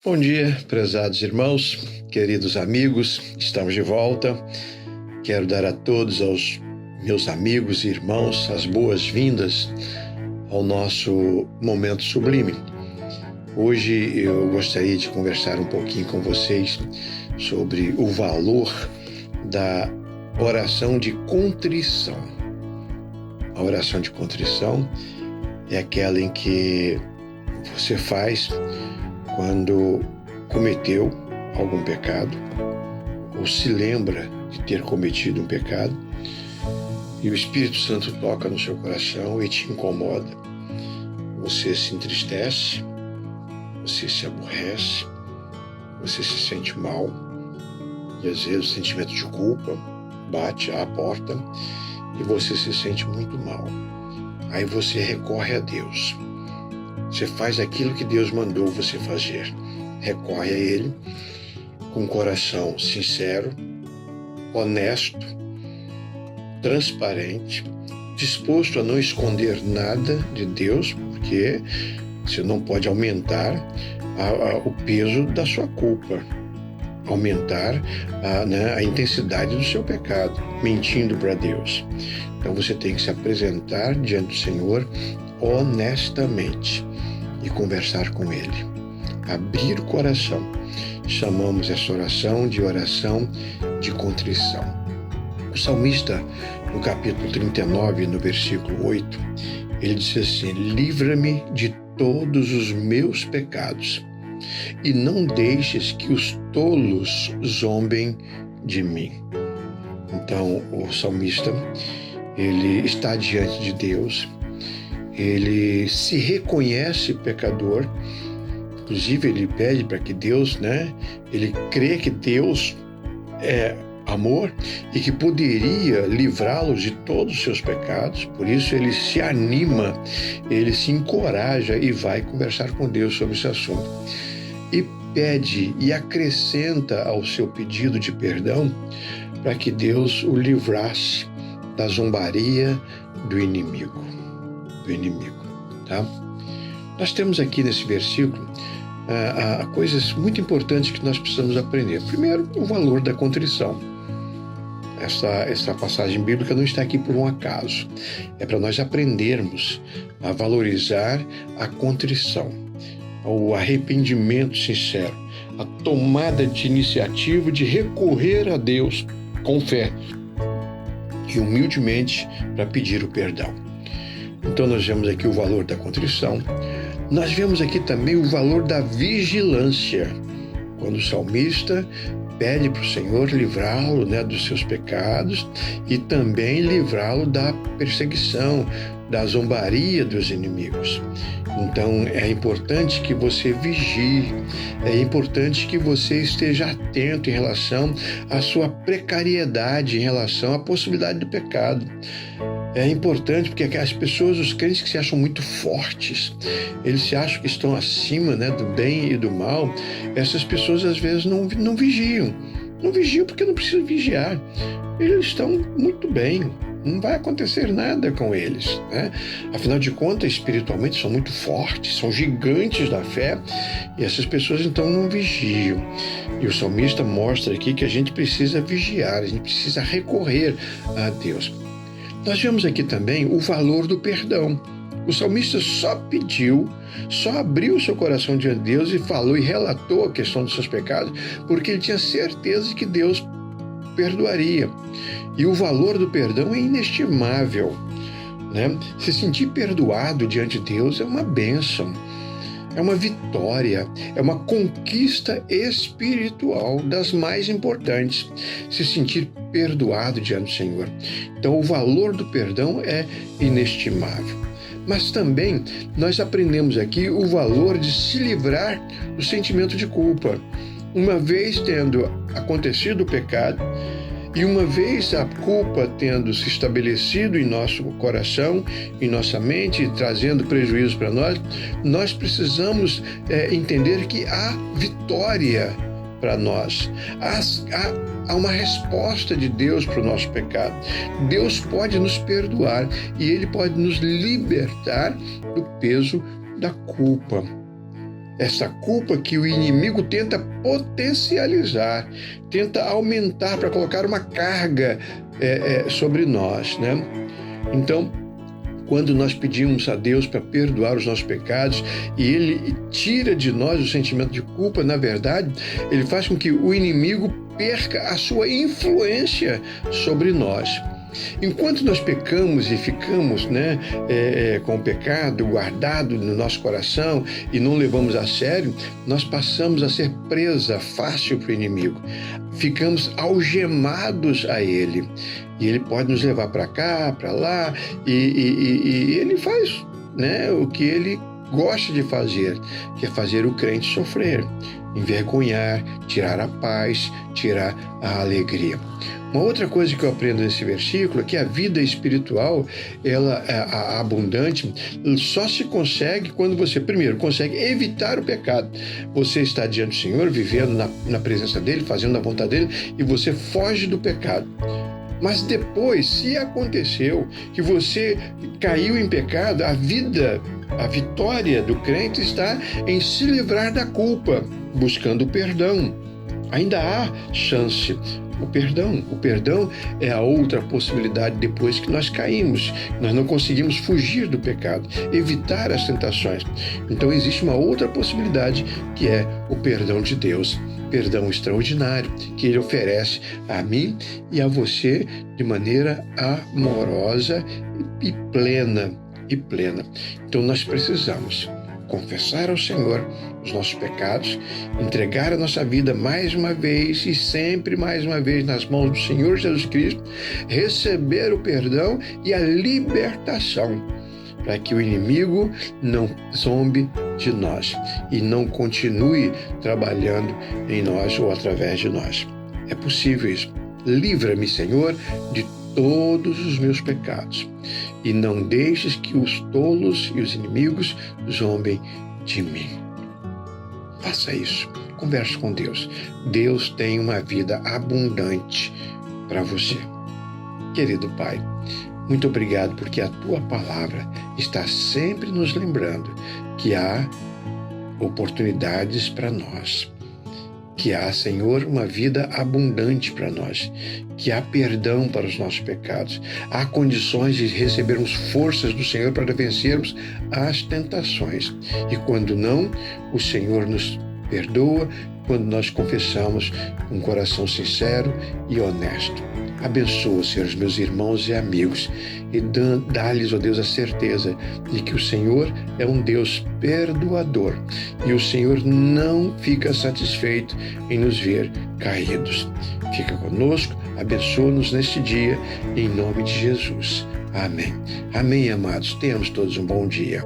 Bom dia, prezados irmãos, queridos amigos, estamos de volta. Quero dar a todos, aos meus amigos e irmãos, as boas-vindas ao nosso Momento Sublime. Hoje eu gostaria de conversar um pouquinho com vocês sobre o valor da oração de contrição. A oração de contrição é aquela em que você faz quando cometeu algum pecado ou se lembra de ter cometido um pecado e o Espírito Santo toca no seu coração e te incomoda. Você se entristece, você se aborrece, você se sente mal e às vezes o sentimento de culpa bate à porta e você se sente muito mal. Aí você recorre a Deus. Você faz aquilo que Deus mandou você fazer. Recorre a Ele com um coração sincero, honesto, transparente, disposto a não esconder nada de Deus, porque você não pode aumentar o peso da sua culpa, aumentar a intensidade do seu pecado, mentindo para Deus. Então você tem que se apresentar diante do Senhor honestamente e conversar com Ele. Abrir o coração. Chamamos essa oração de contrição. O salmista, no capítulo 39, no versículo 8, ele disse assim: livra-me de todos os meus pecados e não deixes que os tolos zombem de mim. Então, o salmista, ele está diante de Deus, ele se reconhece pecador, inclusive ele pede para que Deus, ele crê que Deus é amor e que poderia livrá-lo de todos os seus pecados, por isso ele se anima, ele se encoraja e vai conversar com Deus sobre esse assunto. E pede e acrescenta ao seu pedido de perdão para que Deus o livrasse da zombaria do inimigo. Tá? Nós temos aqui nesse versículo coisas muito importantes que nós precisamos aprender. Primeiro, o valor da contrição. Essa passagem bíblica não está aqui por um acaso. É para nós aprendermos a valorizar a contrição, o arrependimento sincero, a tomada de iniciativa de recorrer a Deus com fé e humildemente para pedir o perdão. Então nós vemos aqui o valor da contrição. Nós vemos aqui também o valor da vigilância. Quando o salmista pede para o Senhor livrá-lo dos seus pecados e também livrá-lo da perseguição, da zombaria dos inimigos. Então é importante que você vigie, é importante que você esteja atento em relação à sua precariedade, em relação à possibilidade do pecado. É importante porque as pessoas, os crentes que se acham muito fortes, eles se acham que estão acima do bem e do mal, essas pessoas às vezes não vigiam. Não vigiam porque não precisam vigiar. Eles estão muito bem, não vai acontecer nada com eles. Afinal de contas, espiritualmente são muito fortes, são gigantes da fé, e essas pessoas então não vigiam. E o salmista mostra aqui que a gente precisa vigiar, a gente precisa recorrer a Deus. Nós vemos aqui também o valor do perdão. O salmista só abriu seu coração diante de Deus e falou e relatou a questão dos seus pecados, porque ele tinha certeza de que Deus perdoaria. E o valor do perdão é inestimável. Se sentir perdoado diante de Deus é uma bênção, é uma vitória, é uma conquista espiritual das mais importantes, se sentir perdoado diante do Senhor. Então o valor do perdão é inestimável. Mas também nós aprendemos aqui o valor de se livrar do sentimento de culpa. Uma vez tendo acontecido o pecado, e uma vez a culpa tendo se estabelecido em nosso coração, em nossa mente, trazendo prejuízo para nós precisamos entender que há vitória para nós. Há uma resposta de Deus para o nosso pecado. Deus pode nos perdoar e Ele pode nos libertar do peso da culpa. essa culpa que o inimigo tenta potencializar, tenta aumentar para colocar uma carga sobre nós, né? Então, quando nós pedimos a Deus para perdoar os nossos pecados e Ele tira de nós o sentimento de culpa, na verdade, Ele faz com que o inimigo perca a sua influência sobre nós. Enquanto nós pecamos e ficamos com o pecado guardado no nosso coração e não levamos a sério, nós passamos a ser presa fácil para o inimigo. Ficamos algemados a ele. E ele pode nos levar para cá, para lá, e ele faz o que ele gosta de fazer, que é fazer o crente sofrer, envergonhar, tirar a paz, tirar a alegria. Uma outra coisa que eu aprendo nesse versículo é que a vida espiritual, ela abundante, só se consegue quando você, primeiro, consegue evitar o pecado. Você está diante do Senhor, vivendo na presença dEle, fazendo a vontade dEle, e você foge do pecado. Mas depois, se aconteceu que você caiu em pecado, a vitória do crente está em se livrar da culpa, buscando o perdão. Ainda há chance. O perdão é a outra possibilidade depois que nós caímos. Nós não conseguimos fugir do pecado, evitar as tentações. Então existe uma outra possibilidade que é o perdão de Deus. Perdão extraordinário que Ele oferece a mim e a você de maneira amorosa e plena. Então nós precisamos confessar ao Senhor os nossos pecados, entregar a nossa vida mais uma vez e sempre mais uma vez nas mãos do Senhor Jesus Cristo, receber o perdão e a libertação, para que o inimigo não zombe de nós e não continue trabalhando em nós ou através de nós. É possível isso. Livra-me, Senhor, de todos os meus pecados e não deixes que os tolos e os inimigos zombem de mim. Faça isso. Converse com Deus. Deus tem uma vida abundante para você. Querido Pai, muito obrigado porque a Tua palavra está sempre nos lembrando que há oportunidades para nós, que há, Senhor, uma vida abundante para nós, que há perdão para os nossos pecados, há condições de recebermos forças do Senhor para vencermos as tentações. E quando não, o Senhor nos perdoa quando nós confessamos com um coração sincero e honesto. Abençoa, Senhor, os meus irmãos e amigos e dá-lhes, ó Deus, a certeza de que o Senhor é um Deus perdoador e o Senhor não fica satisfeito em nos ver caídos. Fica conosco, abençoa-nos neste dia, em nome de Jesus. Amém. Amém, amados. Tenhamos todos um bom dia.